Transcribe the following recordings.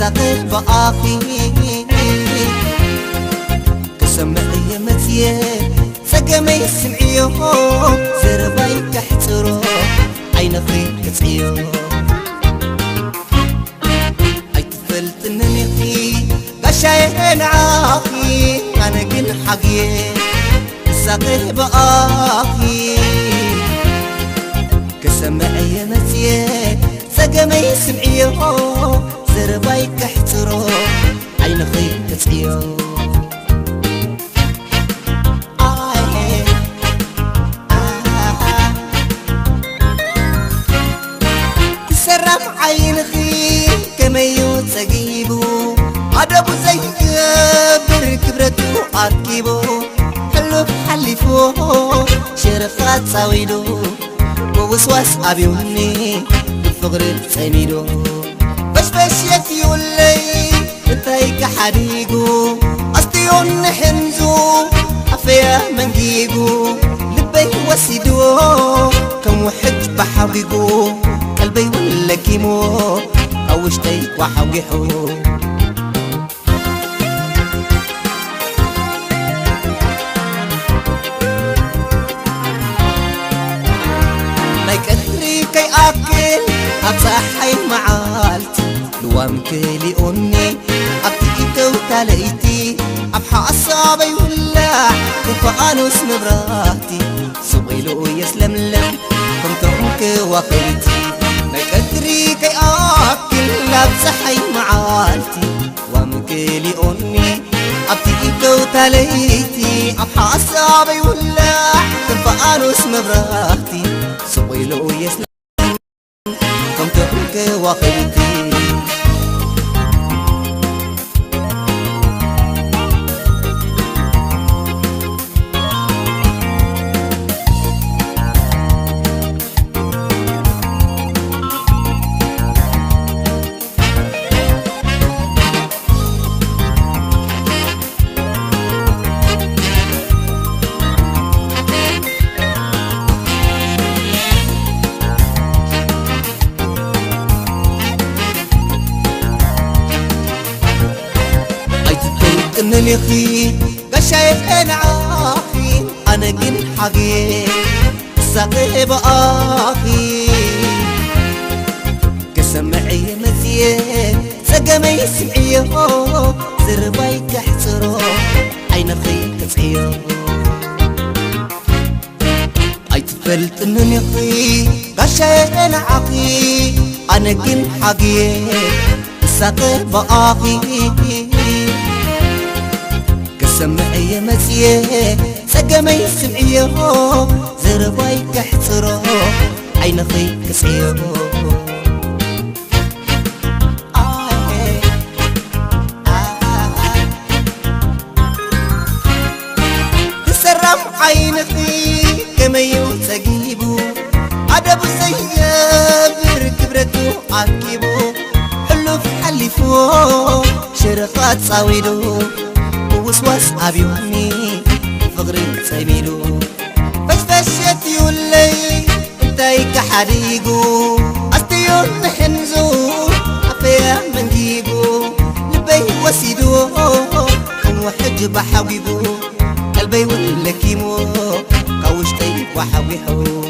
ساقي بآخي كسمع يمتيه سقمي يسمعيه زرباي كحترو عين خيك تعيو اي تفلت النميقي قشاين عاقي انا قن حقي ساقي بآخي كسمع يمتيه سقمي يسمعيه زرباي كحترو عين خيك تعيو عين خي كميو تجيبو عدبو زي كبر كبرتو أكيبو حلو بحلفو شرفات ساويدو ووسواس أبيوني بفغر تسميدو بش يكيولي انتايك حريقو أستيون نحنزو أفيا منجيقو لبي وسيدو كم وحد بحبيقو قلبي ولا كيمو او اشتيك وحوقحو ما يكتري كي اكل اتصحي معالتي لوام كلي امي ابتكي وتاليتي ابحى اصابي ولا كفانوس مبراتي سويلو يسلم لم كنت امك وقيتي ما يقدري كي اكل لابسحي معالتي وامكلي امي ابتكي وتاليتي ابحى اصابي ولا كفانوس مبراتي سويلو يسلم كنت امك وقيتي إنني خي قشاين عاخي أنا قن حقي ساقي بآخي كسمعي مزيه سقمي يسمعيه زرباي كحترو عين خيك تعيو أي تفلت إنني خي قشاين عاخي أنا قن حقي ساقي بآخي سمعي مسيه سقمي يسمعيه زرباي كحترو عين خيك سعيو تسرم عين خيك كميو تجيبو عدبو زي كبرتو عكيبو حلو في حلفو شرفات صاويدو وسواس أبيوني فغري تسميدو فش يتيولي انتايك حريقو أستيون نحنزو أفيا منجيقو لبي وسيدو كم وحج بحويبو قلبي ولا كيمو قوشتيك وحويحو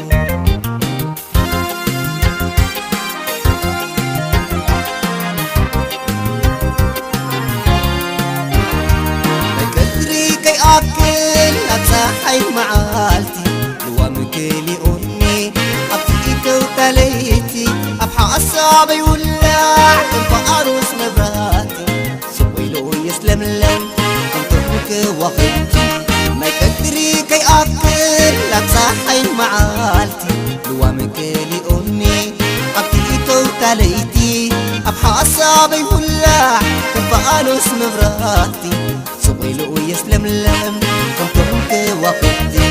أكل أتصحي معالتي لوام كلي أمي أبتكي وتاليتي أبحى أصابي ولا كنت أروس مبراتي سويلو يسلم لم كنت أمك وخيتي ما يقدري كي أكل أتصحي معالتي لوام كلي أمي أبتكي وتاليتي أبحى أصابي ولا كنت أروس مبراتي سويلو يسلم لم كنت أمك وخيتي